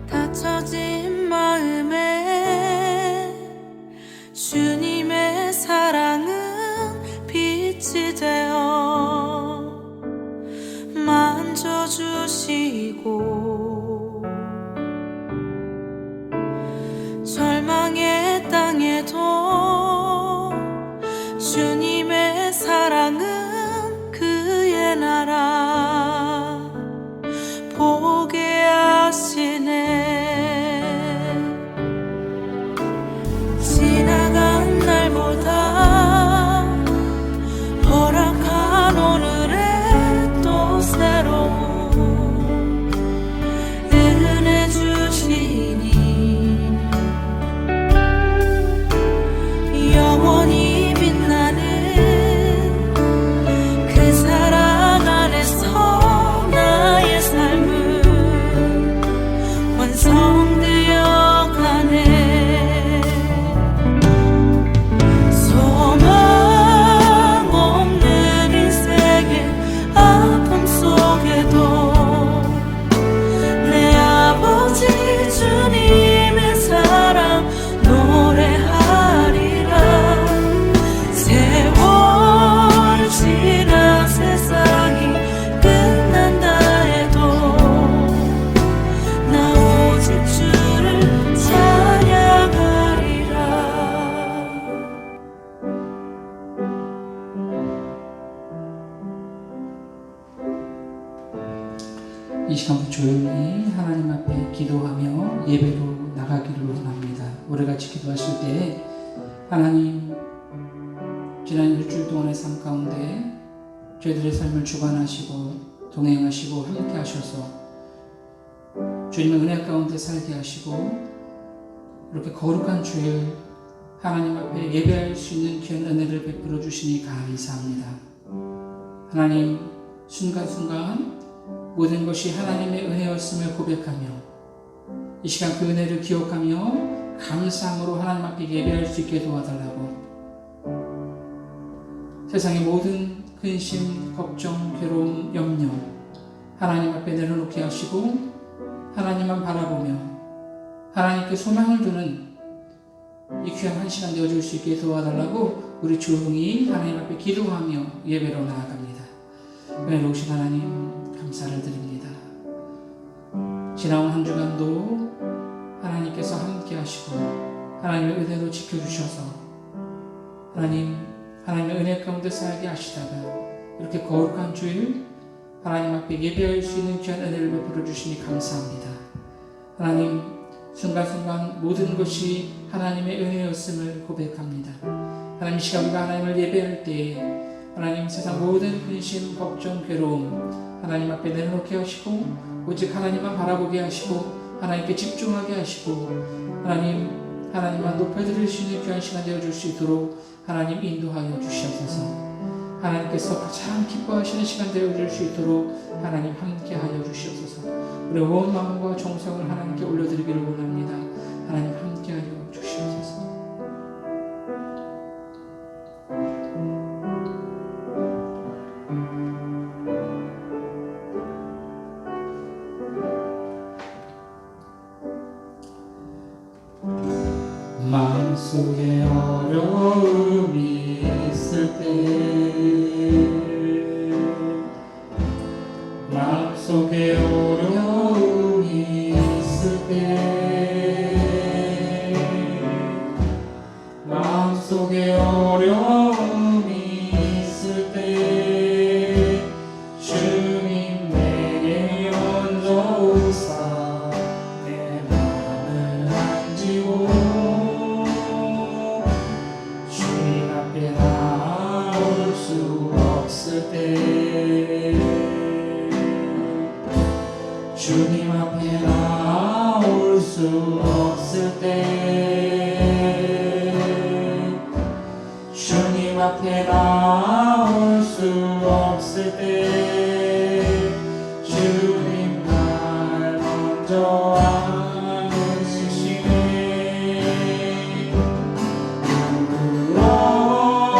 닫혀진 마음에 주님의 사랑은 빛이 되어 만져주시고 절망의 땅에도 주님의 사랑은 그의 나라 보게 하시네. 지나간 날보다 허락한 오늘에 또 새로운 은혜 주시니 영원히 빛나는 그 사랑 안에서 나의 삶은 완성되어 가네. 이 시간부터 조용히 하나님 앞에 기도하며 예배로 나가기를 원합니다. 우리 같이 기도하실 때 하나님, 지난 일주일 동안의 삶 가운데 저희들의 삶을 주관하시고 동행하시고 함께 하셔서 주님의 은혜 가운데 살게 하시고 이렇게 거룩한 주일 하나님 앞에 예배할 수 있는 귀한 은혜를 베풀어 주시니 감사합니다. 하나님, 순간순간 모든 것이 하나님의 은혜였음을 고백하며 이 시간 그 은혜를 기억하며 감사함으로 하나님 앞에 예배할 수 있게 도와달라고, 세상의 모든 근심, 걱정, 괴로움, 염려 하나님 앞에 내려놓게 하시고 하나님만 바라보며 하나님께 소망을 두는 이 귀한 한 시간 되어줄 수 있게 도와달라고 우리 조용히 하나님 앞에 기도하며 예배로 나아갑니다. 은혜로우신 하나님, 감사를 드립니다. 지나온 한 주간도 하나님께서 함께 하시고 하나님의 은혜로 지켜주셔서 하나님의 은혜 가운데 살게 하시다가 이렇게 거룩한 주일 하나님 앞에 예배할 수 있는 귀한 은혜를 베풀어 주시니 감사합니다. 하나님, 순간순간 모든 것이 하나님의 은혜였음을 고백합니다. 하나님, 이 시간 우리가 하나님을 예배할 때에 하나님, 세상 모든 근심, 걱정, 괴로움 하나님 앞에 내려놓게 하시고 오직 하나님만 바라보게 하시고 하나님께 집중하게 하시고 하나님만 높여드릴 수 있는 귀한 시간 되어줄 수 있도록 하나님 인도하여 주시옵소서. 하나님께서 가장 기뻐하시는 시간 되어줄 수 있도록 하나님 함께하여 주시옵소서. 우리 온 마음과 정성을 하나님께 올려드리기를 원합니다. 하나님 함께하여 주시옵소서. 마음속에 어려움이 있을 때, 마음속에 어려움이 있을 때, 마음속에 어려움이 있을 때 주님 내게 얹어오사 내 마음을 안지고 나올 수 없을 때, 주님 앞에 나올 수 없을 때, 주님 앞에 나올 수 없을 때, 주님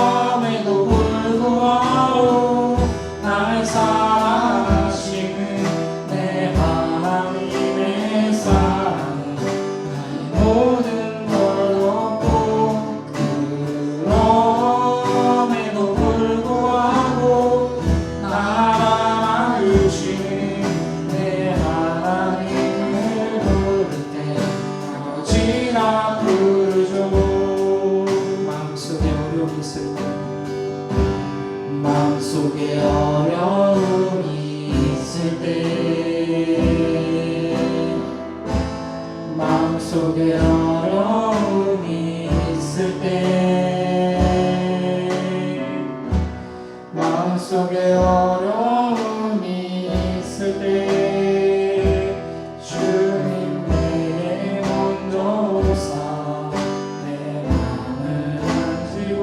그럼에도 불구하고 날 사랑하시는 내 하나님의 사랑은 나의 모든 걸 얻고 그럼에도 불구하고 날 안아주시는 내 하나님을 부를 때 아버지라 부르죠. 마음속에 어려움이 있을 때 마음속에 어려움이 있을 때 마음속에 어려움이 있을 때 마음속에 어려움이 있을 때 주님 내게 먼저 오사 내 맘을 만지고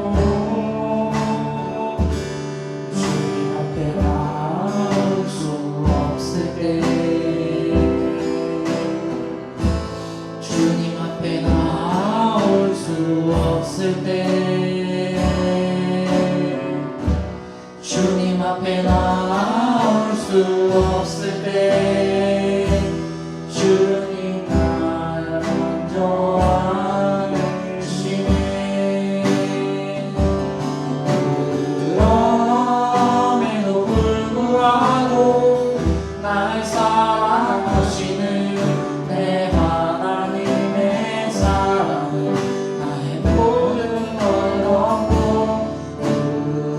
주님 앞에 나올 수 없을 때 주님 앞에 나올 수 없을 때 주님 앞에 나올 수 없을 때 주님 날 먼저 안으시네. 그럼에도 불구하고 날 사랑하시는 내 하나님의 사랑은 나의 모든 걸 얻고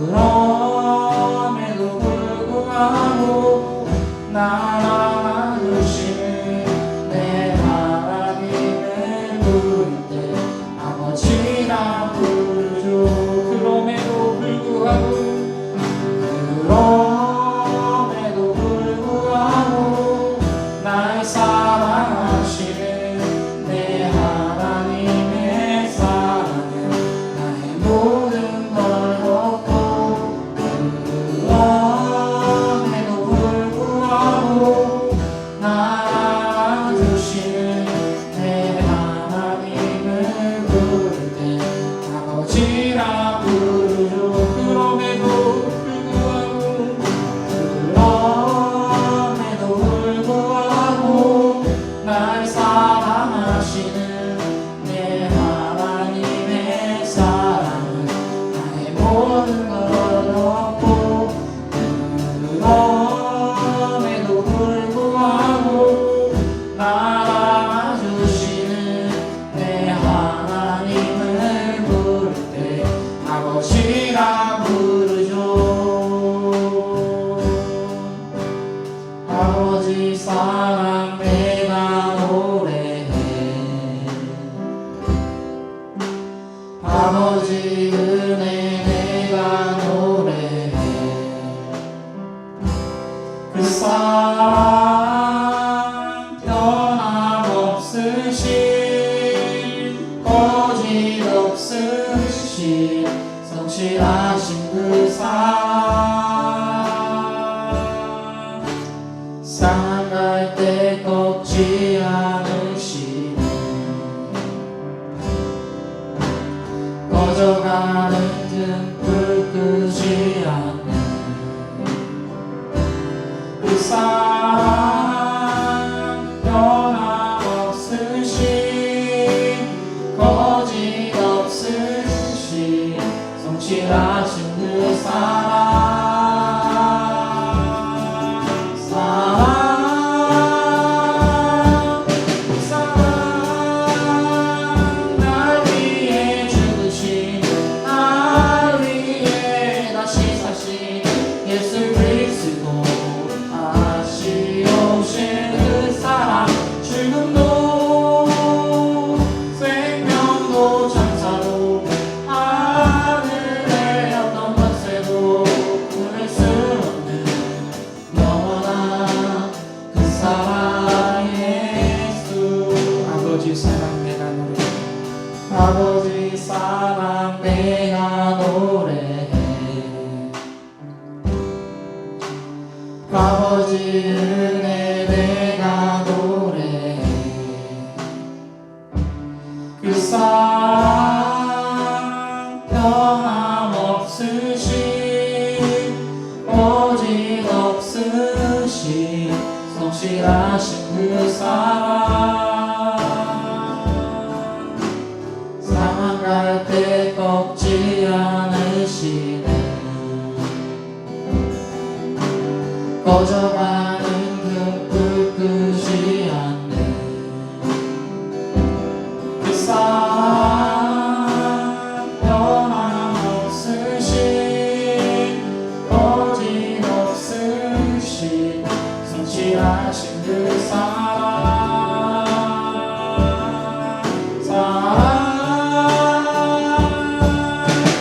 그럼에도 불구하고 날 안아주시는 내 하나님을 부를 때 아버지라 부르죠. 그럼에도 불구하고 날 사랑하시는 내 하나님의 사랑은 나의 모든 걸 얻고 그럼에도 불구하고 날 안아주시는 내 하나님을 부를 때 아버지라 부르죠. 그럼에도 불구하고 날 사랑하시는 내 하나님의 사랑은 나의 모든 걸 얻고 그럼에도 불구하고 날 안아주시는 내 하나님을 부를 때 아버지라 부르죠. 아버지 사랑 내가 노래해 아버지 은혜 내가 노래해 그 사랑 변함없으신 거짓 없으신 성실하신 그 사랑 상할 때 꺾지 않으시는 꺼져가는 등불 끄지 않는 그 사랑 변함없으신 거짓 없으신 성실하신 그 사랑 성실하신 그 사랑 상황 가운데 꺾지 않으시네 꺼져가는 그 불 끄지 않네 그 사랑 변함없으신 거짓없으신 성실하신 그 사랑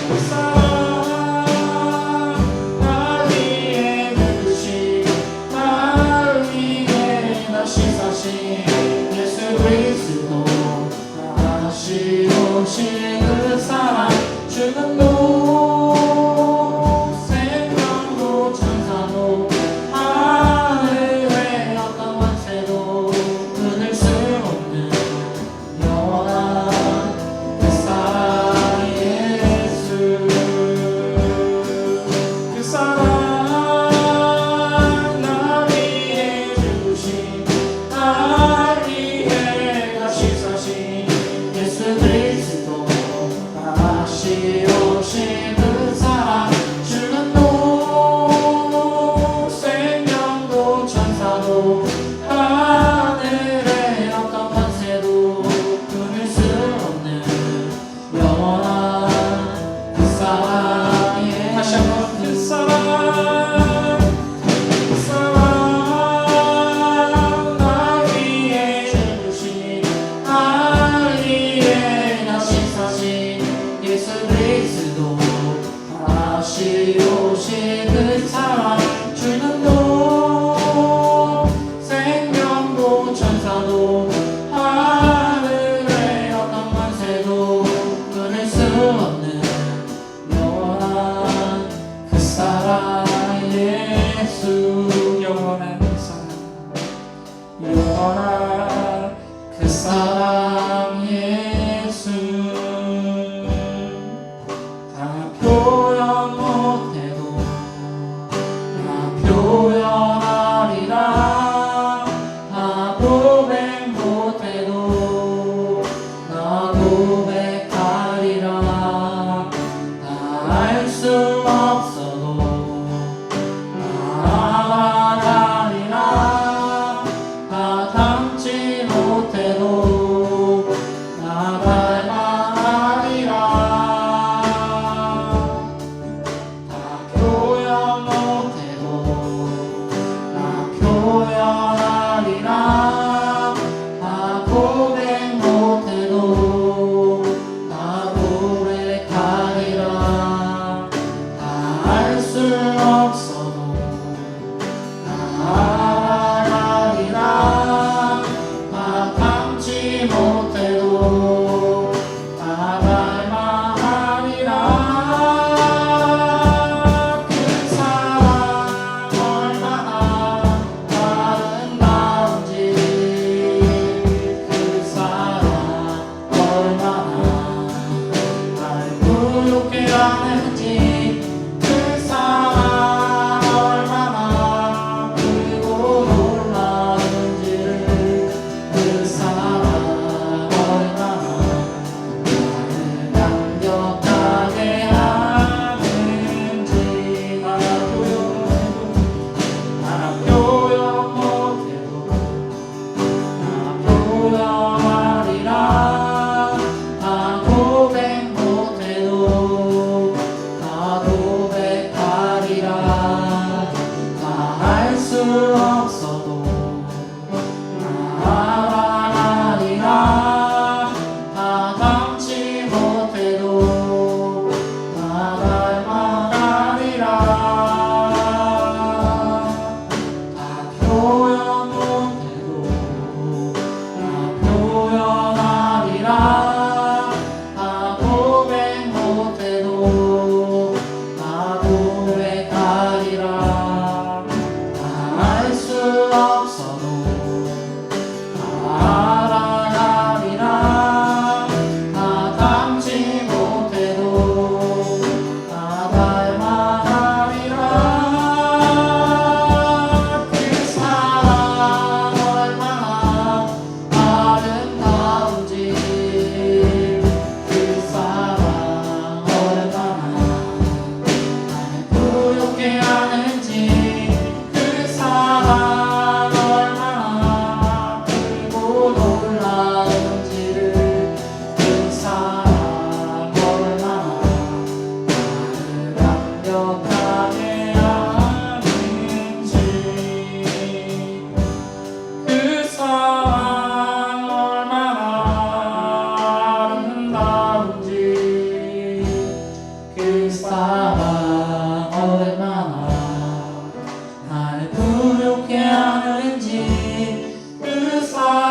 그 사랑 날 위해 죽으신 날 위해 다시 사신 예수 그리스도 다시 오신 그 사랑 죽음도 생명도 천사도 하늘의 어떤 권세도 끊을 수 없는 영원한 그 사랑 예수 그 사랑 날 위해 죽으신 날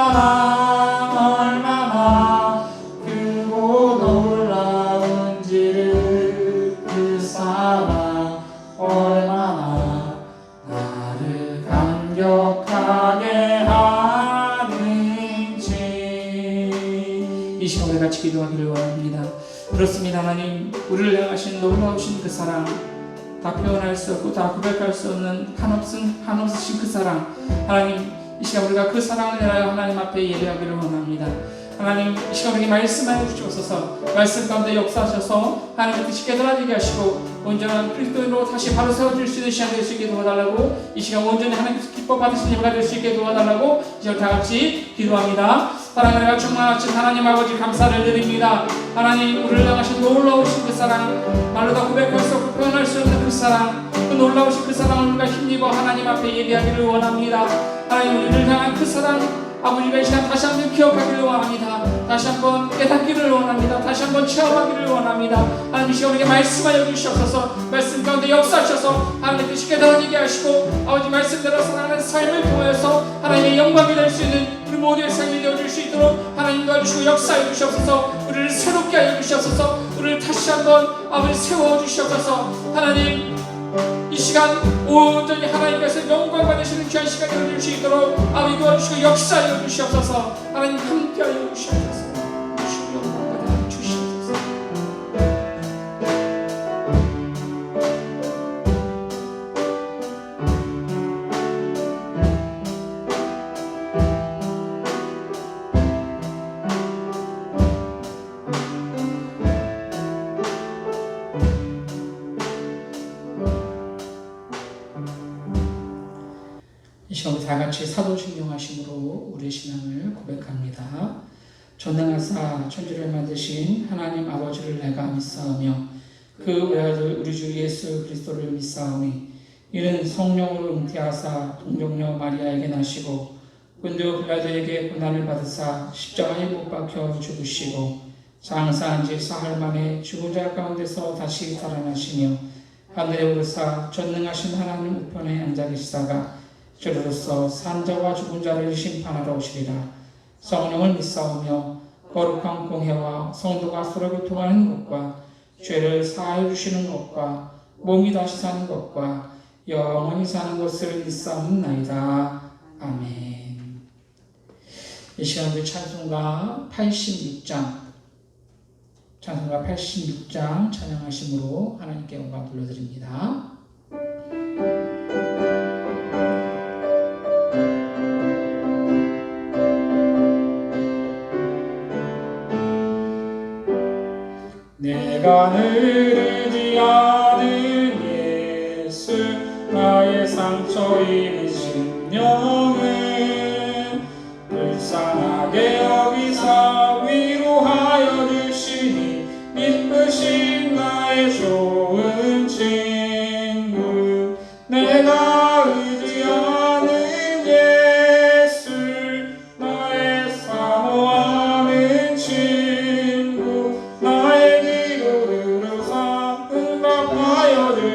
사랑 얼마나 크고 놀라운지를 그 사랑 얼마나 나를 감격하게 하는지. 이 시간 우리 같이 기도하기를 원합니다. 그렇습니다. 하나님, 우리를 향하신 놀라우신 그 사랑, 다 표현할 수 없고 다 고백할 수 없는 한없으신 그 사랑, 하나님, 이 시간 우리가 그 사랑을 내려 하나님 앞에 예배하기를 원합니다. 하나님, 이 시간 우리에게 말씀하여 주시옵소서. 말씀 가운데 역사하셔서 하나님의 뜻이 깨달아지게 하시고 온전한 그리스도인으로 다시 바로 세워질 수 있는 시간 될 수 있게 도와달라고, 이 시간 온전히 하나님께서 기뻐 받으신 예배가 될 수 있게 도와달라고 이 시간 다 같이 기도합니다. 사랑을 내가 충만하신 하나님 아버지 감사를 드립니다. 하나님, 우리를 향하신 놀라우신 그 사랑, 말로 다 고백할 수 없고 표현할 수 없는 그 사랑, 그 놀라우신 그 사랑을 우리가 힘입어 하나님 앞에 예배하기를 원합니다. 하나님, 우리를 향한 그 사랑 아버지가 이 시간 다시 한번 기억하기를 원합니다. 다시 한번 깨닫기를 원합니다. 다시 한번 체험하기를 원합니다. 하나님, 이 시간 우리에게 말씀하여 주시옵소서. 말씀 가운데 역사하셔서 하나님의 뜻이 깨달아지게 하시고 아버지 말씀대로 살아가는 삶을 통해서 하나님의 영광이 될 수 있는 우리 모두의 삶이 되어줄 수 있도록 하나님 도와주시고 역사해 주시옵소서. 우리를 새롭게 하여 주시옵소서. 우리를 다시 한번 아버지 세워 주시옵소서. 하나님, 이 시간 온전히 하나님께서 영광 받으시는 귀한 시간이 되어줄 수 있도록 아버지 도와주시고 역사하여 주시옵소서. 하나님 함께하여 주시옵소서. 주시고 영광 받아 주시옵소서. 이 시간 우리 다 같이 사도신경하심으로 우리의 신앙을 고백합니다. 전능하사 천지를 만드신 하나님 아버지를 내가 믿사오며 그 외아들 우리 주 예수 그리스도를 믿사오니 이는 성령으로 잉태하사 동정녀 마리아에게 나시고 본디오 빌라도에게 고난을 받으사 십자가에 못 박혀 죽으시고 장사한 지 사흘 만에 죽은 자 가운데서 다시 살아나시며 하늘에 오르사 전능하신 하나님 우편에 앉아 계시다가 저로서 산자와 죽은 자를 심판하러 오시리라. 성령을 믿사오며 거룩한 공회와 성도가 서로 교통하는 것과 죄를 사하여 주시는 것과 몸이 다시 사는 것과 영원히 사는 것을 믿사옵나이다. 아멘. 이 시간 우리 찬송가 86장 찬양하심으로 하나님께 영광 돌려드립니다. 내가 늘 의지하는 예수 나의 상처 입은 심령은 불쌍하게 여기사 위로하여 주시니 기쁘신 나의 좋은 친구. 내가 의지하는 예수 나의 사모하는 친구. 나의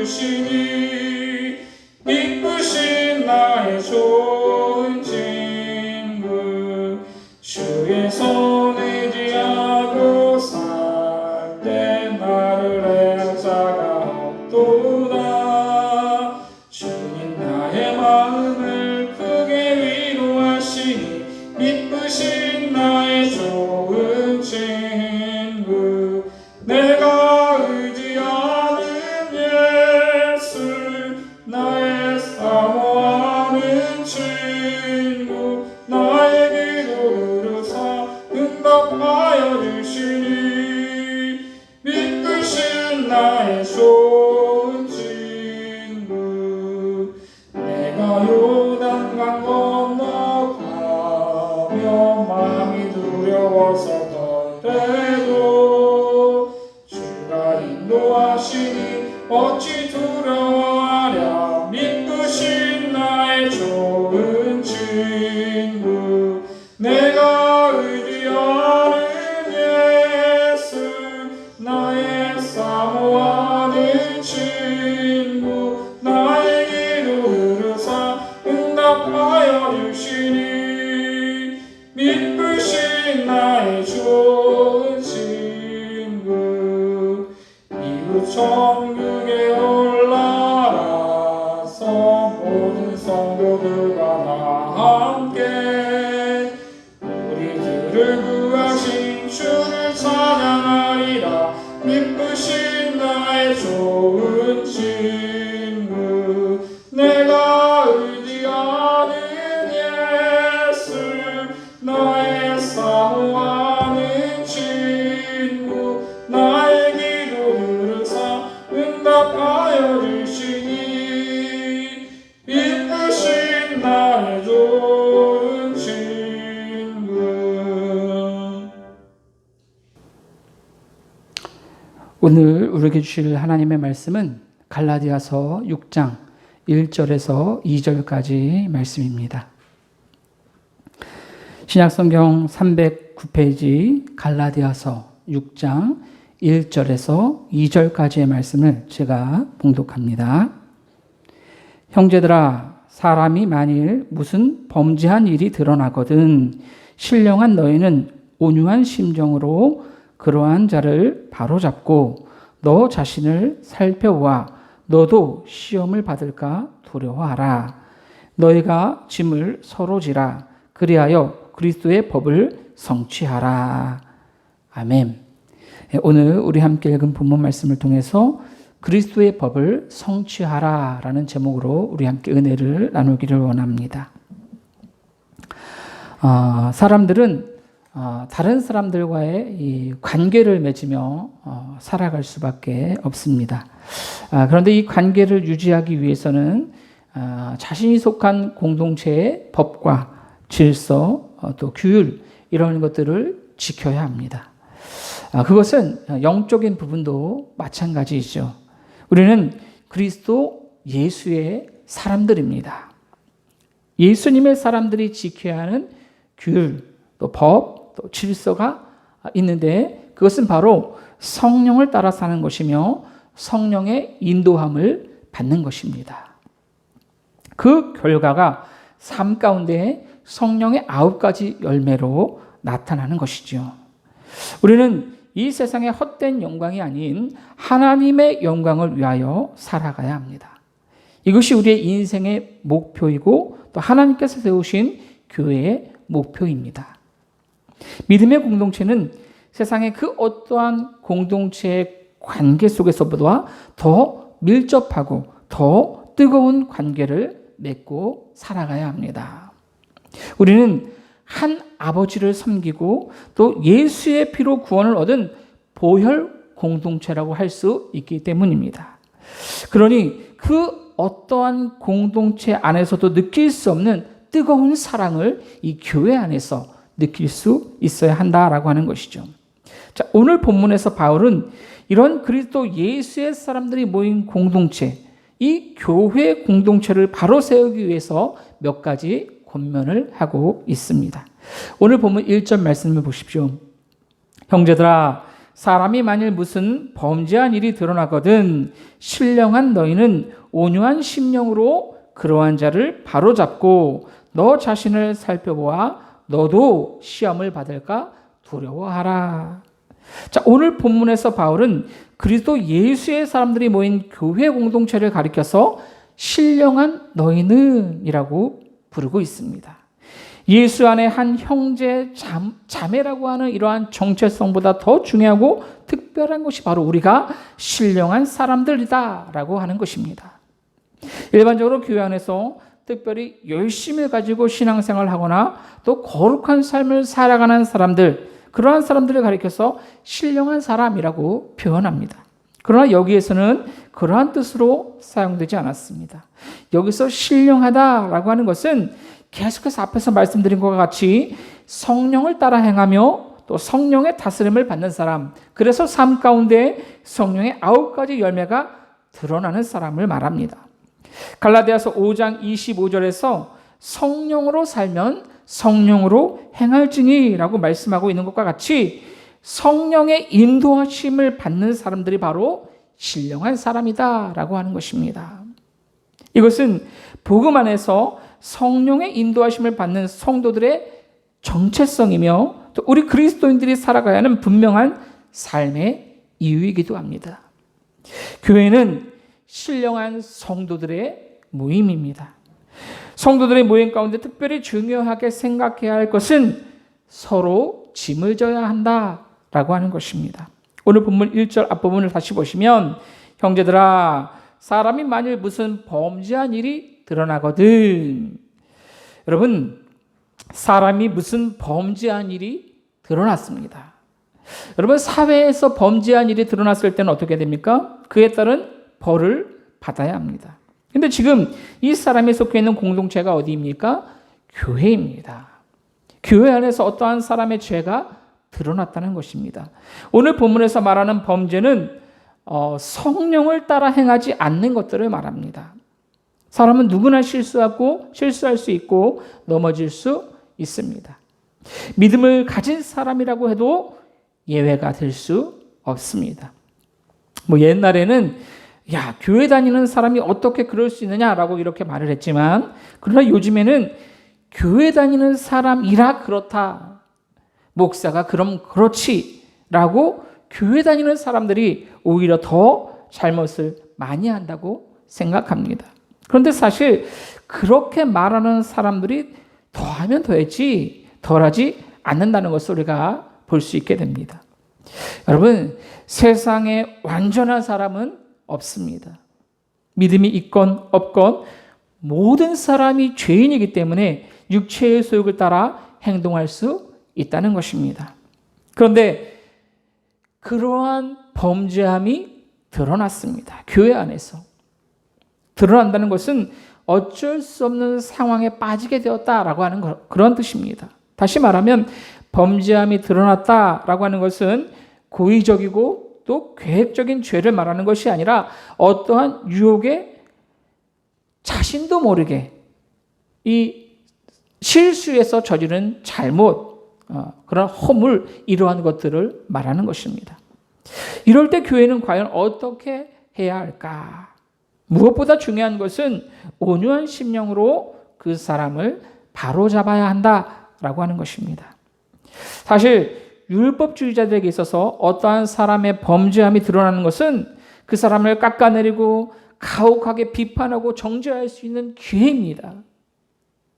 주시니 기쁘신 나의 좋은 친구. 주의 손 의지하고 살 때 나를 해할 자가 없도다. 주님 나의 마음을 크게 위로하시니 기쁘신 나의 좋은 친구. 내가 의지하는 나의 사모하는 친구. 나의 기도를 들으사 응답하여 주시니 믿으신 나의 좋은 친구. 내가 요단강 건너가며 마음이 두려워서 떨때도 주가 인도하시니 어찌 두려워하랴. 믿으신 나의 좋은 친구. 내가 의지하는 예수 나의 사모하는 친구. 나의 기도 들으사 응답하여 주시니 오늘 우리에게 주실 하나님의 말씀은 갈라디아서 6장 1절에서 2절까지 말씀입니다. 신약성경 309페이지 갈라디아서 6장 1절에서 2절까지의 말씀을 제가 봉독합니다. 형제들아, 사람이 만일 무슨 범죄한 일이 드러나거든 신령한 너희는 온유한 심정으로 그러한 자를 바로잡고 너 자신을 살펴보아 너도 시험을 받을까 두려워하라. 너희가 짐을 서로 지라. 그리하여 그리스도의 법을 성취하라. 아멘. 오늘 우리 함께 읽은 본문 말씀을 통해서 그리스도의 법을 성취하라 라는 제목으로 우리 함께 은혜를 나누기를 원합니다. 사람들은 다른 사람들과의 이 관계를 맺으며 살아갈 수밖에 없습니다. 그런데 이 관계를 유지하기 위해서는 자신이 속한 공동체의 법과 질서, 또 규율 이런 것들을 지켜야 합니다. 그것은 영적인 부분도 마찬가지이죠. 우리는 그리스도 예수의 사람들입니다. 예수님의 사람들이 지켜야 하는 규율, 또 법, 또 질서가 있는데 그것은 바로 성령을 따라 사는 것이며 성령의 인도함을 받는 것입니다. 그 결과가 삶 가운데 성령의 9가지 열매로 나타나는 것이죠. 우리는 이 세상의 헛된 영광이 아닌 하나님의 영광을 위하여 살아가야 합니다. 이것이 우리의 인생의 목표이고 또 하나님께서 세우신 교회의 목표입니다. 믿음의 공동체는 세상의 그 어떠한 공동체의 관계 속에서보다 더 밀접하고 더 뜨거운 관계를 맺고 살아가야 합니다. 우리는 한 아버지를 섬기고 또 예수의 피로 구원을 얻은 보혈 공동체라고 할 수 있기 때문입니다. 그러니 그 어떠한 공동체 안에서도 느낄 수 없는 뜨거운 사랑을 이 교회 안에서 느낄 수 있어야 한다라고 하는 것이죠. 자, 오늘 본문에서 바울은 이런 그리스도 예수의 사람들이 모인 공동체, 이 교회 공동체를 바로 세우기 위해서 몇 가지 권면을 하고 있습니다. 오늘 본문 1절 말씀을 보십시오. 형제들아, 사람이 만일 무슨 범죄한 일이 드러나거든 신령한 너희는 온유한 심령으로 그러한 자를 바로잡고 너 자신을 살펴보아 너도 시험을 받을까 두려워하라. 자, 오늘 본문에서 바울은 그리스도 예수의 사람들이 모인 교회 공동체를 가리켜서 신령한 너희는 이라고 부르고 있습니다. 예수 안에 한 형제 자매라고 하는 이러한 정체성보다 더 중요하고 특별한 것이 바로 우리가 신령한 사람들이다라고 하는 것입니다. 일반적으로 교회 안에서 특별히 열심을 가지고 신앙생활을 하거나 또 거룩한 삶을 살아가는 사람들, 그러한 사람들을 가리켜서 신령한 사람이라고 표현합니다. 그러나 여기에서는 그러한 뜻으로 사용되지 않았습니다. 여기서 신령하다라고 하는 것은 계속해서 앞에서 말씀드린 것과 같이 성령을 따라 행하며 또 성령의 다스림을 받는 사람, 그래서 삶 가운데 성령의 9가지 열매가 드러나는 사람을 말합니다. 갈라디아서 5장 25절에서 성령으로 살면 성령으로 행할지니라고 말씀하고 있는 것과 같이 성령의 인도하심을 받는 사람들이 바로 신령한 사람이다라고 하는 것입니다. 이것은 복음 안에서 성령의 인도하심을 받는 성도들의 정체성이며 또 우리 그리스도인들이 살아가야 하는 분명한 삶의 이유이기도 합니다. 교회는 신령한 성도들의 모임입니다. 성도들의 모임 가운데 특별히 중요하게 생각해야 할 것은 서로 짐을 져야 한다라고 하는 것입니다. 오늘 본문 1절 앞부분을 다시 보시면 형제들아, 사람이 만일 무슨 범죄한 일이 드러나거든. 여러분, 사람이 무슨 범죄한 일이 드러났습니다. 여러분, 사회에서 범죄한 일이 드러났을 때는 어떻게 됩니까? 그에 따른 벌을 받아야 합니다. 근데 지금 이 사람이 속해 있는 공동체가 어디입니까? 교회입니다. 교회 안에서 어떠한 사람의 죄가 드러났다는 것입니다. 오늘 본문에서 말하는 범죄는 성령을 따라 행하지 않는 것들을 말합니다. 사람은 누구나 실수할 수 있고 넘어질 수 있습니다. 믿음을 가진 사람이라고 해도 예외가 될 수 없습니다. 옛날에는 교회 다니는 사람이 어떻게 그럴 수 있느냐라고 이렇게 말을 했지만, 그러나 요즘에는 교회 다니는 사람이라 그렇다, 목사가 그럼 그렇지라고 교회 다니는 사람들이 오히려 더 잘못을 많이 한다고 생각합니다. 그런데 사실 그렇게 말하는 사람들이 더하면 더했지 덜하지 않는다는 것을 우리가 볼 수 있게 됩니다. 여러분, 세상에 완전한 사람은 없습니다. 믿음이 있건 없건 모든 사람이 죄인이기 때문에 육체의 소욕을 따라 행동할 수 있다는 것입니다. 그런데 그러한 범죄함이 드러났습니다. 교회 안에서. 드러난다는 것은 어쩔 수 없는 상황에 빠지게 되었다라고 하는 그런 뜻입니다. 다시 말하면 범죄함이 드러났다라고 하는 것은 고의적이고 또 계획적인 죄를 말하는 것이 아니라 어떠한 유혹에 자신도 모르게 이 실수에서 저지른 잘못, 그런 허물, 이러한 것들을 말하는 것입니다. 이럴 때 교회는 과연 어떻게 해야 할까? 무엇보다 중요한 것은 온유한 심령으로 그 사람을 바로잡아야 한다라고 하는 것입니다. 사실 율법주의자들에게 있어서 어떠한 사람의 범죄함이 드러나는 것은 그 사람을 깎아내리고 가혹하게 비판하고 정죄할 수 있는 기회입니다.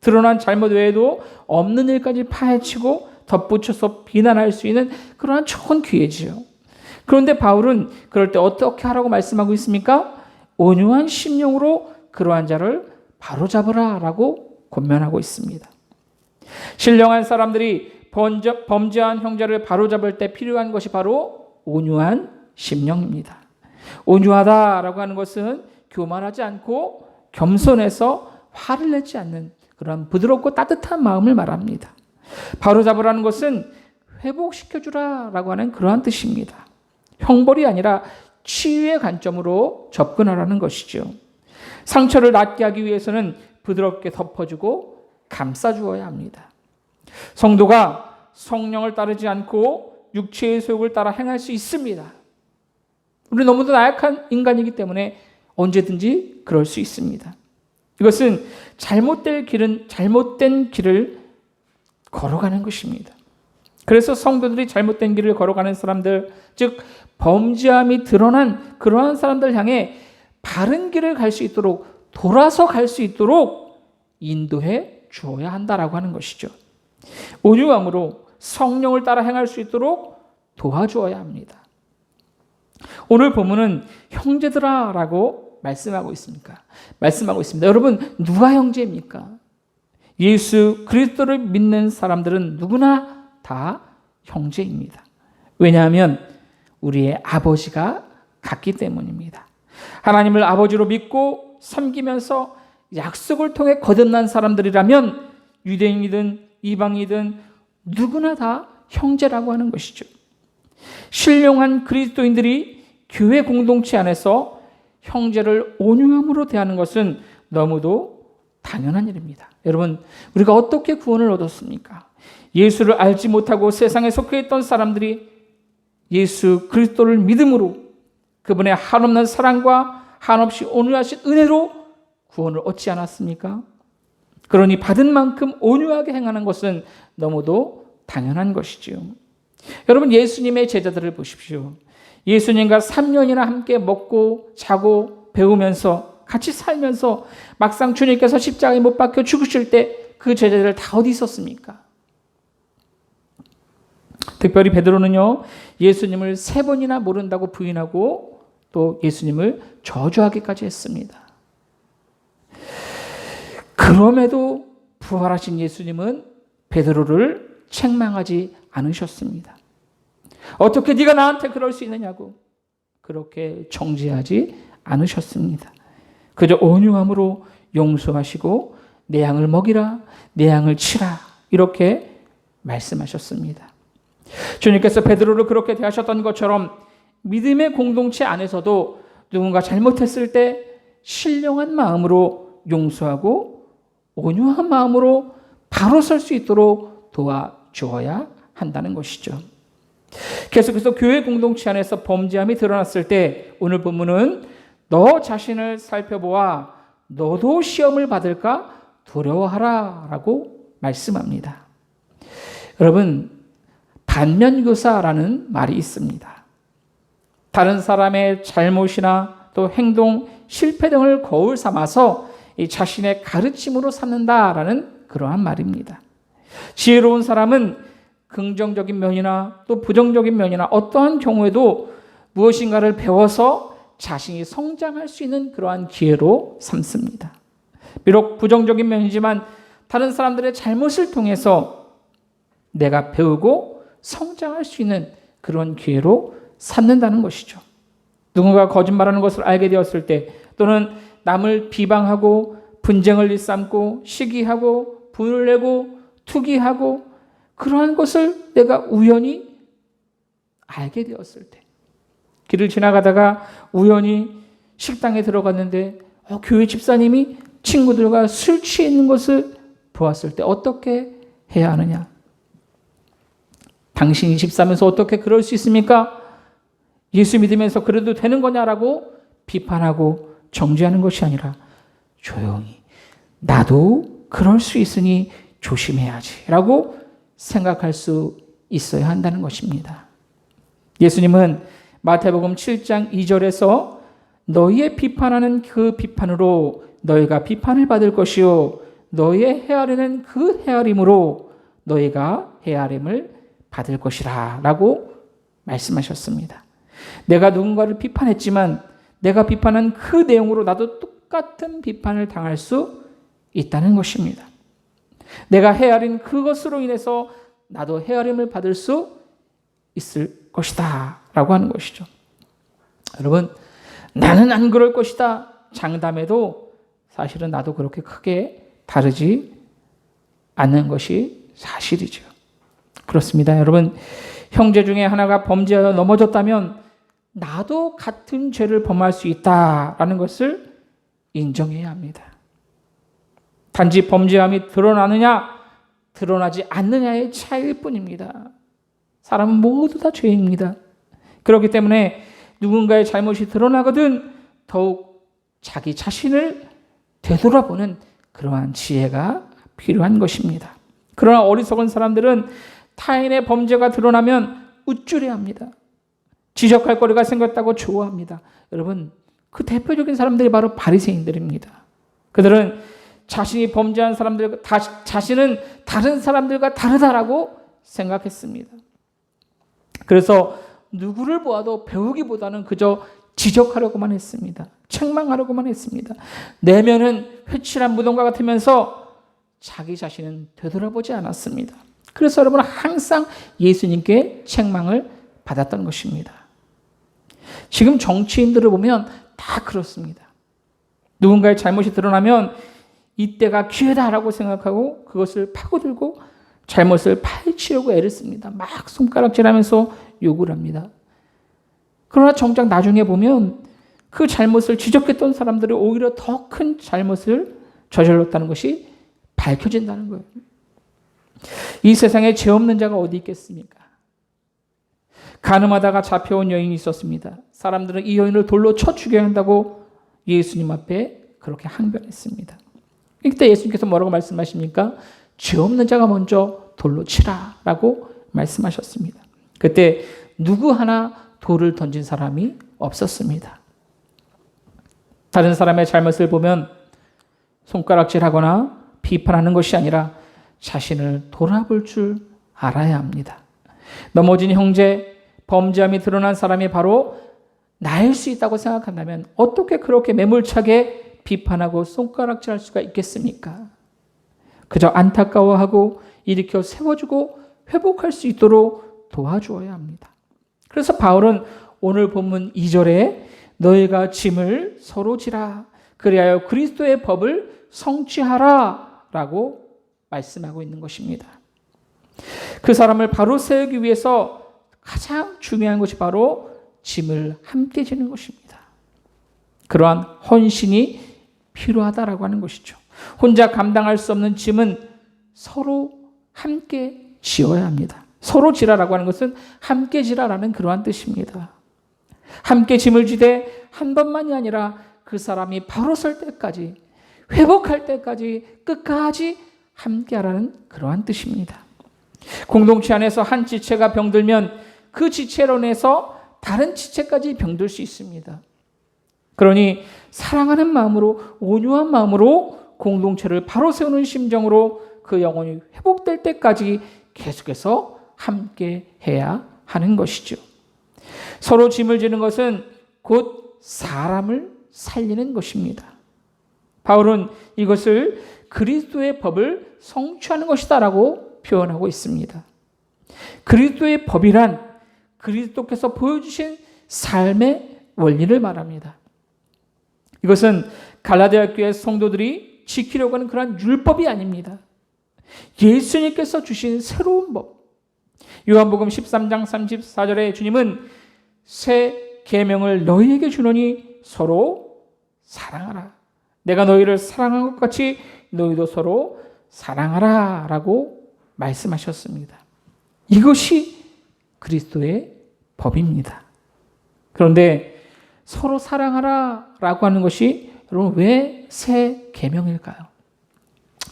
드러난 잘못 외에도 없는 일까지 파헤치고 덧붙여서 비난할 수 있는 그러한 좋은 기회지요. 그런데 바울은 그럴 때 어떻게 하라고 말씀하고 있습니까? 온유한 심령으로 그러한 자를 바로잡으라라고 권면하고 있습니다. 신령한 사람들이 범죄한 형제를 바로잡을 때 필요한 것이 바로 온유한 심령입니다. 온유하다라고 하는 것은 교만하지 않고 겸손해서 화를 내지 않는 그런 부드럽고 따뜻한 마음을 말합니다. 바로잡으라는 것은 회복시켜주라라고 하는 그러한 뜻입니다. 형벌이 아니라 치유의 관점으로 접근하라는 것이죠. 상처를 낫게 하기 위해서는 부드럽게 덮어주고 감싸주어야 합니다. 성도가 성령을 따르지 않고 육체의 소욕을 따라 행할 수 있습니다. 우리 너무도 나약한 인간이기 때문에 언제든지 그럴 수 있습니다. 이것은 잘못된 길을 걸어가는 것입니다. 그래서 성도들이 잘못된 길을 걸어가는 사람들, 즉 범죄함이 드러난 그러한 사람들 향해 바른 길을 갈 수 있도록, 돌아서 갈 수 있도록 인도해 주어야 한다라고 하는 것이죠. 온유함으로 성령을 따라 행할 수 있도록 도와주어야 합니다. 오늘 본문은 형제들아라고 말씀하고 있습니다. 여러분, 누가 형제입니까? 예수 그리스도를 믿는 사람들은 누구나 다 형제입니다. 왜냐하면 우리의 아버지가 같기 때문입니다. 하나님을 아버지로 믿고 섬기면서 약속을 통해 거듭난 사람들이라면 유대인이든 이방이든 누구나 다 형제라고 하는 것이죠. 신령한 그리스도인들이 교회 공동체 안에서 형제를 온유함으로 대하는 것은 너무도 당연한 일입니다. 여러분, 우리가 어떻게 구원을 얻었습니까? 예수를 알지 못하고 세상에 속해 있던 사람들이 예수 그리스도를 믿음으로 그분의 한없는 사랑과 한없이 온유하신 은혜로 구원을 얻지 않았습니까? 그러니 받은 만큼 온유하게 행하는 것은 너무도 당연한 것이지요. 여러분, 예수님의 제자들을 보십시오. 예수님과 3년이나 함께 먹고 자고 배우면서 같이 살면서 막상 주님께서 십자가에 못 박혀 죽으실 때 그 제자들 다 어디 있었습니까? 특별히 베드로는요, 예수님을 3번이나 모른다고 부인하고 또 예수님을 저주하기까지 했습니다. 그럼에도 부활하신 예수님은 베드로를 책망하지 않으셨습니다. 어떻게 네가 나한테 그럴 수 있느냐고 그렇게 정죄하지 않으셨습니다. 그저 온유함으로 용서하시고 내 양을 먹이라, 내 양을 치라 이렇게 말씀하셨습니다. 주님께서 베드로를 그렇게 대하셨던 것처럼 믿음의 공동체 안에서도 누군가 잘못했을 때 신령한 마음으로 용서하고 온유한 마음으로 바로 설 수 있도록 도와주어야 한다는 것이죠. 계속해서 교회 공동체 안에서 범죄함이 드러났을 때 오늘 본문은 너 자신을 살펴보아 너도 시험을 받을까 두려워하라 라고 말씀합니다. 여러분, 반면교사라는 말이 있습니다. 다른 사람의 잘못이나 또 행동, 실패 등을 거울 삼아서 이 자신의 가르침으로 삼는다라는 그러한 말입니다. 지혜로운 사람은 긍정적인 면이나 또 부정적인 면이나 어떠한 경우에도 무엇인가를 배워서 자신이 성장할 수 있는 그러한 기회로 삼습니다. 비록 부정적인 면이지만 다른 사람들의 잘못을 통해서 내가 배우고 성장할 수 있는 그런 기회로 삼는다는 것이죠. 누군가 거짓말하는 것을 알게 되었을 때 또는 남을 비방하고 분쟁을 일삼고 시기하고 분을 내고 투기하고 그러한 것을 내가 우연히 알게 되었을 때 길을 지나가다가 우연히 식당에 들어갔는데 교회 집사님이 친구들과 술 취해 있는 것을 보았을 때 어떻게 해야 하느냐? 당신이 집사면서 어떻게 그럴 수 있습니까? 예수 믿으면서 그래도 되는 거냐라고 비판하고 정죄하는 것이 아니라 조용히 나도 그럴 수 있으니 조심해야지 라고 생각할 수 있어야 한다는 것입니다. 예수님은 마태복음 7장 2절에서 너희의 비판하는 그 비판으로 너희가 비판을 받을 것이요 너희의 헤아리는 그 헤아림으로 너희가 헤아림을 받을 것이라 라고 말씀하셨습니다. 내가 누군가를 비판했지만 내가 비판한 그 내용으로 나도 똑같은 비판을 당할 수 있다는 것입니다. 내가 헤아린 그것으로 인해서 나도 헤아림을 받을 수 있을 것이다 라고 하는 것이죠. 여러분, 나는 안 그럴 것이다 장담해도 사실은 나도 그렇게 크게 다르지 않는 것이 사실이죠. 그렇습니다. 여러분, 형제 중에 하나가 범죄하여 넘어졌다면 나도 같은 죄를 범할 수 있다라는 것을 인정해야 합니다. 단지 범죄함이 드러나느냐 드러나지 않느냐의 차이일 뿐입니다. 사람은 모두 다 죄인입니다. 그렇기 때문에 누군가의 잘못이 드러나거든 더욱 자기 자신을 되돌아보는 그러한 지혜가 필요한 것입니다. 그러나 어리석은 사람들은 타인의 범죄가 드러나면 우쭐해합니다. 지적할 거리가 생겼다고 좋아합니다. 여러분, 그 대표적인 사람들이 바로 바리새인들입니다. 그들은 자신이 범죄한 사람들, 자신은 다른 사람들과 다르다라고 생각했습니다. 그래서 누구를 보아도 배우기보다는 그저 지적하려고만 했습니다. 책망하려고만 했습니다. 내면은 회칠한 무덤과 같으면서 자기 자신은 되돌아보지 않았습니다. 그래서 여러분은 항상 예수님께 책망을 받았던 것입니다. 지금 정치인들을 보면 다 그렇습니다. 누군가의 잘못이 드러나면 이때가 기회다라고 생각하고 그것을 파고들고 잘못을 파헤치려고 애를 씁니다. 막 손가락질하면서 욕을 합니다. 그러나 정작 나중에 보면 그 잘못을 지적했던 사람들이 오히려 더 큰 잘못을 저질렀다는 것이 밝혀진다는 거예요. 이 세상에 죄 없는 자가 어디 있겠습니까? 간음하다가 잡혀온 여인이 있었습니다. 사람들은 이 여인을 돌로 쳐 죽여야 한다고 예수님 앞에 그렇게 항변했습니다. 이때 예수님께서 뭐라고 말씀하십니까? 죄 없는 자가 먼저 돌로 치라 라고 말씀하셨습니다. 그때 누구 하나 돌을 던진 사람이 없었습니다. 다른 사람의 잘못을 보면 손가락질하거나 비판하는 것이 아니라 자신을 돌아볼 줄 알아야 합니다. 넘어진 형제, 범죄함이 드러난 사람이 바로 나일 수 있다고 생각한다면 어떻게 그렇게 매몰차게 비판하고 손가락질할 수가 있겠습니까? 그저 안타까워하고 일으켜 세워주고 회복할 수 있도록 도와주어야 합니다. 그래서 바울은 오늘 본문 2절에 너희가 짐을 서로 지라 그리하여 그리스도의 법을 성취하라 라고 말씀하고 있는 것입니다. 그 사람을 바로 세우기 위해서 가장 중요한 것이 바로 짐을 함께 지는 것입니다. 그러한 헌신이 필요하다라고 하는 것이죠. 혼자 감당할 수 없는 짐은 서로 함께 지어야 합니다. 서로 지라라고 하는 것은 함께 지라라는 그러한 뜻입니다. 함께 짐을 지되 한 번만이 아니라 그 사람이 바로 설 때까지, 회복할 때까지 끝까지 함께하라는 그러한 뜻입니다. 공동체 안에서 한 지체가 병들면 그 지체로 인해서 다른 지체까지 병들 수 있습니다. 그러니 사랑하는 마음으로, 온유한 마음으로 공동체를 바로 세우는 심정으로 그 영혼이 회복될 때까지 계속해서 함께 해야 하는 것이죠. 서로 짐을 지는 것은 곧 사람을 살리는 것입니다. 바울은 이것을 그리스도의 법을 성취하는 것이다라고 표현하고 있습니다. 그리스도의 법이란 그리스도께서 보여주신 삶의 원리를 말합니다. 이것은 갈라디아 교회 성도들이 지키려고 하는 그런 율법이 아닙니다. 예수님께서 주신 새로운 법. 요한복음 13장 34절에 주님은 새 계명을 너희에게 주노니 서로 사랑하라. 내가 너희를 사랑한 것 같이 너희도 서로 사랑하라 라고 말씀하셨습니다. 이것이 그리스도의 법입니다. 그런데 서로 사랑하라 라고 하는 것이 여러분 왜 새 계명일까요?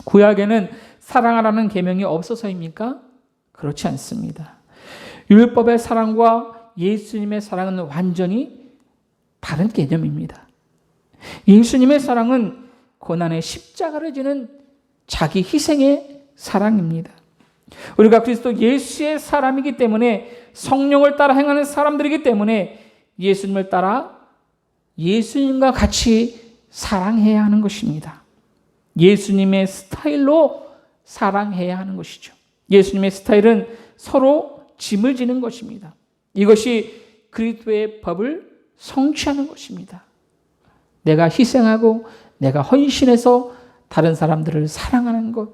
구약에는 사랑하라는 계명이 없어서입니까? 그렇지 않습니다. 율법의 사랑과 예수님의 사랑은 완전히 다른 개념입니다. 예수님의 사랑은 고난의 십자가를 지는 자기 희생의 사랑입니다. 우리가 그리스도 예수의 사람이기 때문에, 성령을 따라 행하는 사람들이기 때문에 예수님을 따라 예수님과 같이 사랑해야 하는 것입니다. 예수님의 스타일로 사랑해야 하는 것이죠. 예수님의 스타일은 서로 짐을 지는 것입니다. 이것이 그리스도의 법을 성취하는 것입니다. 내가 희생하고 내가 헌신해서 다른 사람들을 사랑하는 것,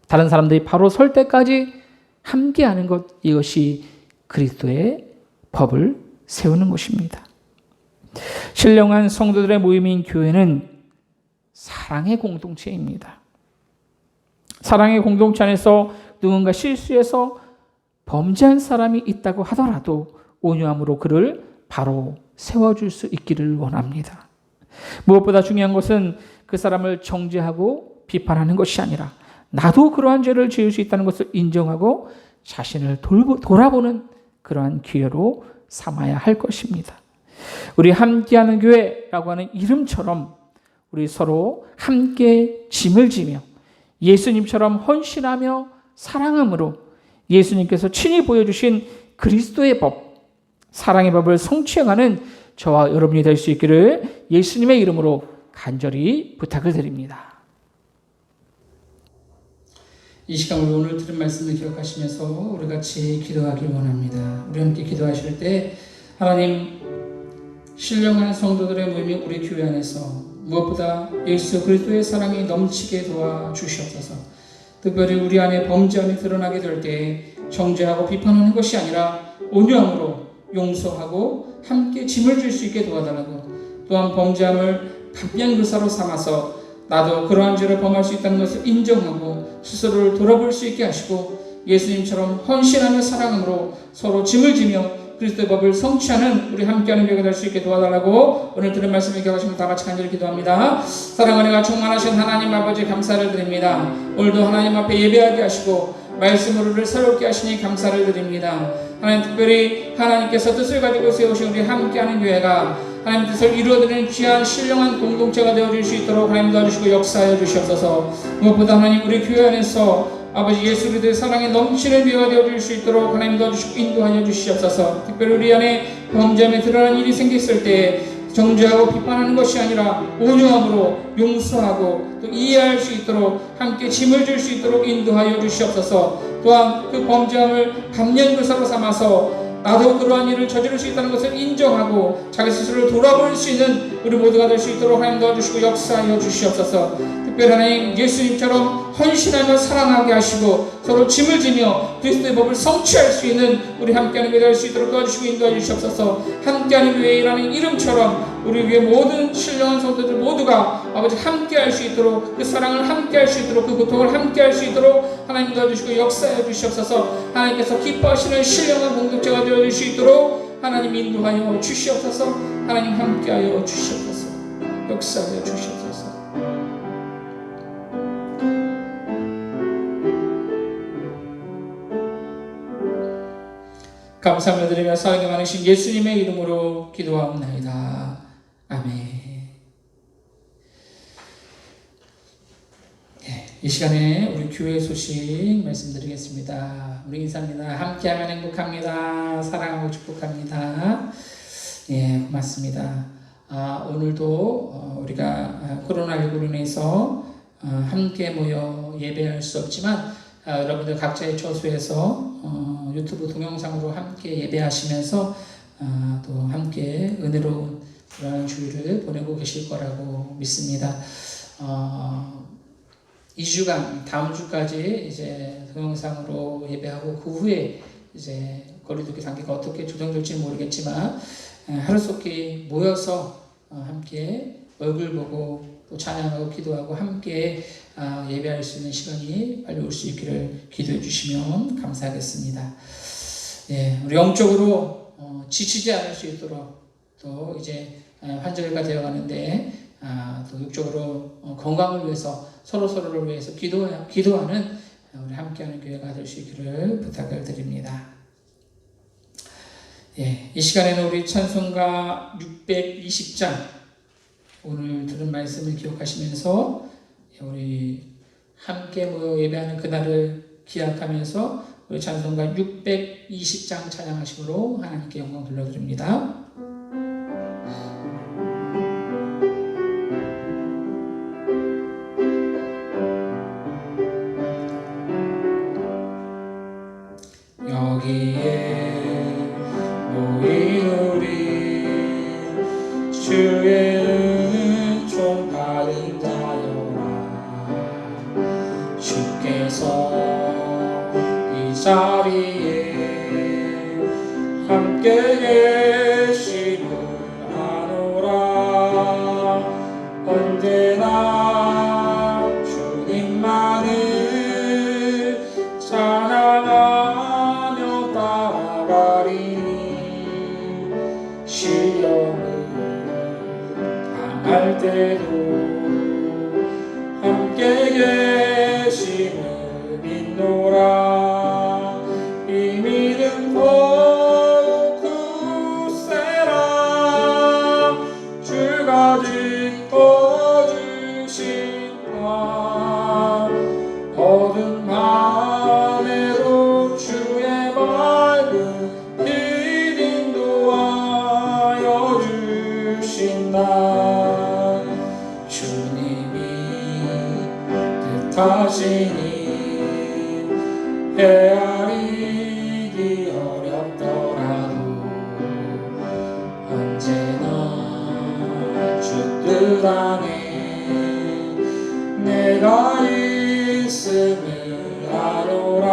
다른 사람들이 바로 설 때까지 함께하는 것, 이것이 그리스도의 법을 세우는 것입니다. 신령한 성도들의 모임인 교회는 사랑의 공동체입니다. 사랑의 공동체 안에서 누군가 실수해서 범죄한 사람이 있다고 하더라도 온유함으로 그를 바로 세워줄 수 있기를 원합니다. 무엇보다 중요한 것은 그 사람을 정죄하고 비판하는 것이 아니라 나도 그러한 죄를 지을 수 있다는 것을 인정하고 자신을 돌아보는 그러한 기회로 삼아야 할 것입니다. 우리 함께하는 교회라고 하는 이름처럼 우리 서로 함께 짐을 지며 예수님처럼 헌신하며 사랑함으로 예수님께서 친히 보여주신 그리스도의 법, 사랑의 법을 성취해가는 저와 여러분이 될 수 있기를 예수님의 이름으로 간절히 부탁을 드립니다. 이 시간 우리 오늘 들은 말씀을 기억하시면서 우리 같이 기도하길 원합니다. 우리 함께 기도하실 때 하나님, 신령한 성도들의 모임이 우리 교회 안에서 무엇보다 예수 그리스도의 사랑이 넘치게 도와주시옵소서. 특별히 우리 안에 범죄함이 드러나게 될 때 정죄하고 비판하는 것이 아니라 온유함으로 용서하고 함께 짐을 질 수 있게 도와달라고, 또한 범죄함을 담비한 교사로 삼아서 나도 그러한 죄를 범할 수 있다는 것을 인정하고 스스로를 돌아볼 수 있게 하시고 예수님처럼 헌신하며 사랑함으로 서로 짐을 지며 그리스도의 법을 성취하는 우리 함께하는 교회가 될 수 있게 도와달라고 오늘 들은 말씀을 기억하시면 다 같이 간절히 기도합니다. 사랑 은혜가 충만하신 하나님 아버지 감사를 드립니다. 오늘도 하나님 앞에 예배하게 하시고 말씀으로 우리를 새롭게 하시니 감사를 드립니다. 하나님, 특별히 하나님께서 뜻을 가지고 세우신 우리 함께하는 교회가 하나님 뜻을 이루어드리는 귀한 신령한 공동체가 되어줄 수 있도록 하나님 도와주시고 역사하여 주시옵소서. 무엇보다 하나님 우리 교회 안에서 아버지 예수 그리스도의 사랑에 넘치는 교회가 되어줄 수 있도록 하나님 도와주시고 인도하여 주시옵소서. 특별히 우리 안에 범죄함에 드러난 일이 생겼을 때 정죄하고 비판하는 것이 아니라 온유함으로 용서하고 또 이해할 수 있도록 함께 짐을 질 수 있도록 인도하여 주시옵소서. 또한 그 범죄함을 감련교사로 삼아서 나도 그러한 일을 저지를 수 있다는 것을 인정하고 자기 스스로를 돌아볼 수 있는 우리 모두가 될 수 있도록 하나님 도와주시고 역사하여 주시옵소서. 특별히 하나님 예수님처럼 헌신하며 살아나게 하시고 서로 짐을 지며 그리스도의 법을 성취할 수 있는 우리 함께하는 교회 될 수 있도록 도와주시고 인도해 주시옵소서. 함께하는 교회라는 이름처럼 우리 위에 모든 신령한 성도들 모두가 아버지 함께할 수 있도록 그 사랑을 함께할 수 있도록 그 고통을 함께할 수 있도록 하나님 도와주시고 역사해 주시옵소서. 하나님께서 기뻐하시는 신령한 공동체가 되어줄 수 있도록 하나님 인도하여 주시옵소서. 하나님 함께하여 주시옵소서. 역사하여 주시옵소서. 감사함을 드리며 사랑이 많으신 예수님의 이름으로 기도하옵나이다. 아멘. 이 시간에 우리 교회 소식 말씀드리겠습니다. 우리 인사입니다. 함께하면 행복합니다. 사랑하고 축복합니다. 예, 고맙습니다. 오늘도 우리가 코로나19로 인해서 함께 모여 예배할 수 없지만 여러분들 각자의 처소에서 유튜브 동영상으로 함께 예배하시면서 또 함께 은혜로운 그런 주일을 보내고 계실 거라고 믿습니다. 2주간 다음 주까지 이제 동영상으로 예배하고 그 후에 이제 거리두기 단계가 어떻게 조정될지 모르겠지만 하루속히 모여서 함께 얼굴 보고 또 찬양하고 기도하고 함께 예배할 수 있는 시간이 빨리 올 수 있기를 기도해 주시면 감사하겠습니다. 예, 우리 영적으로 지치지 않을 수 있도록 또 이제 환절기가 되어가는데 또 육적으로 건강을 위해서 서로를 위해서 기도하는 우리 함께하는 교회가 될 수 있기를 부탁을 드립니다. 예, 이 시간에는 우리 찬송가 620장 오늘 들은 말씀을 기억하시면서 우리 함께 모여 예배하는 그날을 기약하면서 우리 찬송가 620장 찬양하심으로 하나님께 영광 돌려드립니다. 여기에 모인 우리 주의 은총 받은 자여라. 주께서 이 자리에 함께 계심을 아노라. 언제나 주님만을 찬양하며 따라가리니 시험을 당할 때도 함께 계심을 믿노라. 이 믿음 더욱 굳세라. 주가 짚어주신다. 어두운 밤에도 주의 밝은 빛 인도하여 주신다. 주님이 뜻하시니 헤아리기 어렵더라도 언제나 주 뜻 안에 내가 있음을 아노라.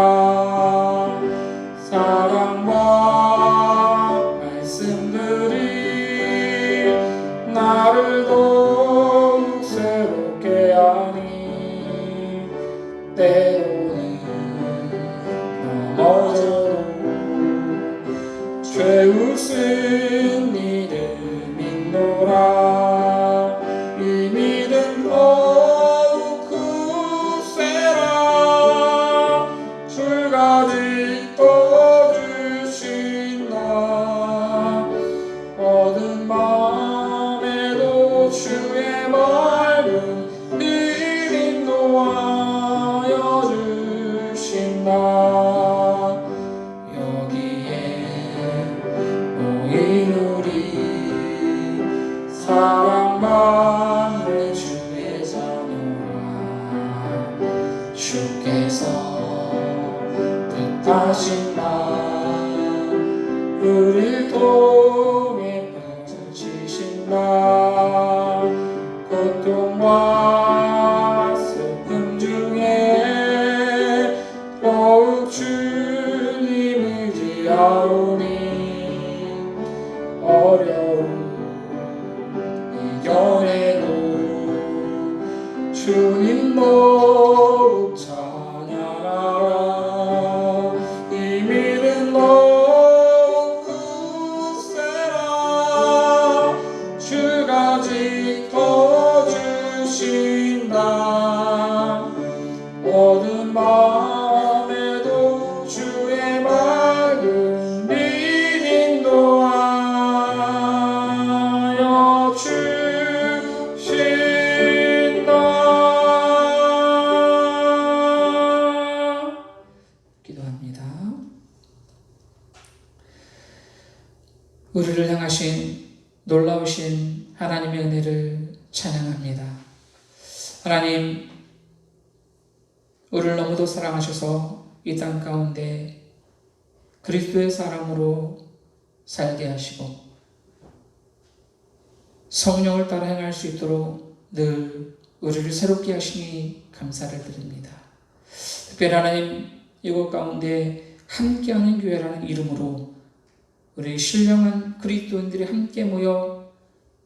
사랑과 말씀들이 나를 더욱 새롭게 하니 때로는 넘어져도 죄웃은 이를 믿노라. 이 믿음 더욱 굳세라. 주가 짚어주신다. 어두운 밤에도 주의 밝은 빛 인도하여 주신다. 여기에 모인 우리 사랑받는 주의 자녀라. 주께서 뜻하신 바 우릴 통해 펼치신다. 고통과 주님 의지하오니 어려움 이겨내도 주님 노릇 찬양하라. 이 믿음 더욱 굳세라. 주가 지켜주신다. 어두운 밤에도 주의 맑은 빛 인도하여 주신다. 기도합니다. 우리를 향하신 놀라우신 하나님의 은혜를 찬양합니다. 하나님, 우리를 너무도 사랑하셔서 이 땅 가운데 그리스도의 사람으로 살게 하시고 성령을 따라 행할 수 있도록 늘 우리를 새롭게 하시니 감사를 드립니다. 특별히 하나님, 이곳 가운데 함께하는 교회라는 이름으로 우리 신령한 그리스도인들이 함께 모여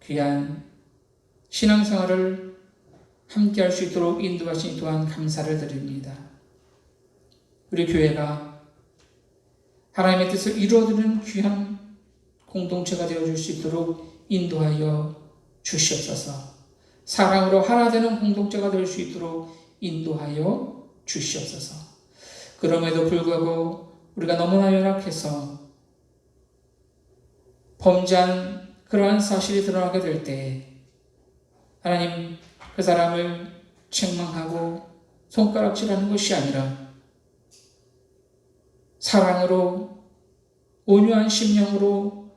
귀한 신앙생활을 함께 할 수 있도록 인도하신 또한 감사를 드립니다. 우리 교회가 하나님의 뜻을 이루어드리는 귀한 공동체가 되어줄 수 있도록 인도하여 주시옵소서. 사랑으로 하나 되는 공동체가 될 수 있도록 인도하여 주시옵소서. 그럼에도 불구하고 우리가 너무나 연약해서 범죄한 그러한 사실이 드러나게 될 때 하나님, 그 사람을 책망하고 손가락질하는 것이 아니라 사랑으로 온유한 심령으로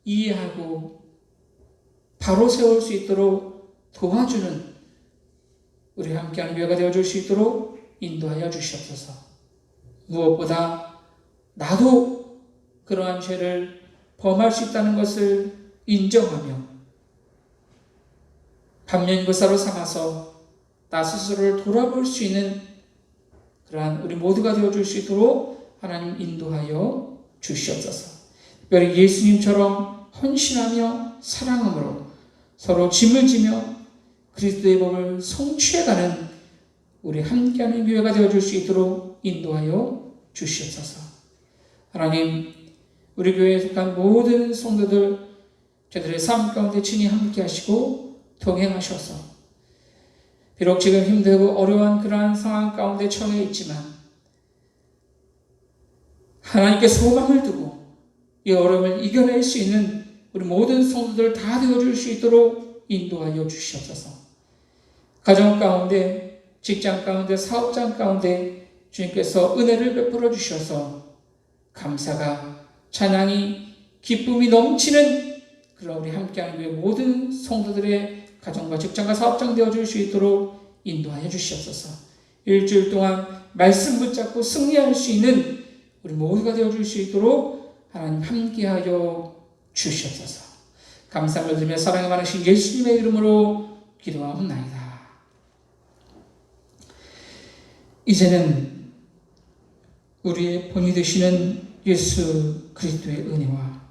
이해하고 바로 세울 수 있도록 도와주는 우리 함께하는 교회가 되어줄 수 있도록 인도하여 주시옵소서. 무엇보다 나도 그러한 죄를 범할 수 있다는 것을 인정하며 반면교사로 삼아서 나 스스로를 돌아볼 수 있는 그러한 우리 모두가 되어줄 수 있도록 하나님 인도하여 주시옵소서. 특별히 예수님처럼 헌신하며 사랑함으로 서로 짐을 지며 그리스도의 법을 성취해가는 우리 함께하는 교회가 되어줄 수 있도록 인도하여 주시옵소서. 하나님, 우리 교회에 속한 모든 성도들 저들의 삶 가운데 친히 함께 하시고 동행하셔서 비록 지금 힘들고 어려운 그러한 상황 가운데 처해 있지만 하나님께 소망을 두고 이 어려움을 이겨낼 수 있는 우리 모든 성도들 다 되어줄 수 있도록 인도하여 주시옵소서. 가정 가운데, 직장 가운데, 사업장 가운데 주님께서 은혜를 베풀어 주셔서 감사가, 찬양이, 기쁨이 넘치는 그런 우리 함께하는 교회 모든 성도들의 가정과 직장과 사업장 되어줄 수 있도록 인도하여 주시옵소서. 일주일 동안 말씀 붙잡고 승리할 수 있는 우리 모두가 되어줄 수 있도록 하나님 함께하여 주시옵소서. 감사를 드리며 사랑이 많으신 예수님의 이름으로 기도하옵나이다. 이제는 우리의 본이 되시는 예수 그리스도의 은혜와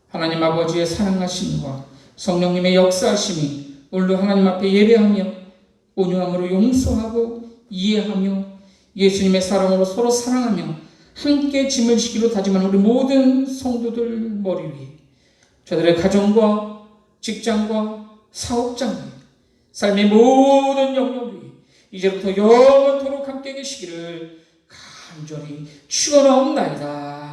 하나님 아버지의 사랑하심과 성령님의 역사하심이 오늘도 하나님 앞에 예배하며 온유함으로 용서하고 이해하며 예수님의 사랑으로 서로 사랑하며 함께 짐을 지기로 다짐한 우리 모든 성도들 머리 위에 저들의 가정과 직장과 사업장 위에 삶의 모든 영역 위에 이제부터 영원토록 함께 계시기를 간절히 축원하옵나이다.